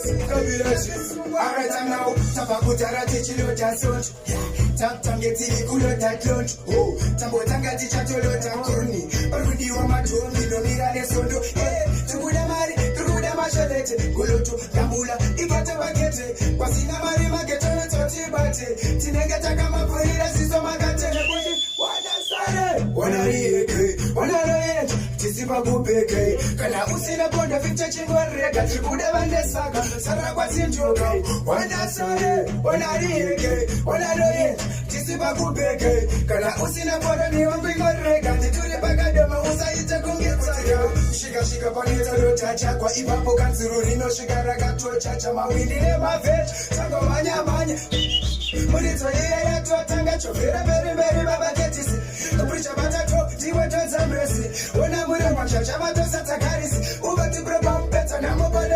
Alright, I'm now Tapakutara Tichilota Sot. Tangetiri Kulota Clont. Oh, Tambotanga Tichatolota Corny. Already on my tone, you don't need a sondo. Eh, to Budamari, to Budamashalete, Gulutu, Kamula, Ibata Bagete, Pasina Mari Magetona Totibate, Tinegata Kama Purida Sisomakate, Wanarieke, Tisiba Bupeke, Kana Usina Ponda Victor Chingorega, Tribuda Vandesaka, Saragua Sinjoka, Wanarieke, Tisiba Bupeke, Kana Usina Ponda Niwangorega, Tituri Bagadama, Usaita Kungetsaga, Shika Panita Chacha, Kwa Ipapo Kansurino, Shigaraga, Chacha, Mawindi, Mavet, Tango Manya Manya. Munito yeye twatanga chofera very baba ketisi kupricha batato tiwe tonza mresi ona muri machacha batosa takarisi ubati bro bambeta na mobile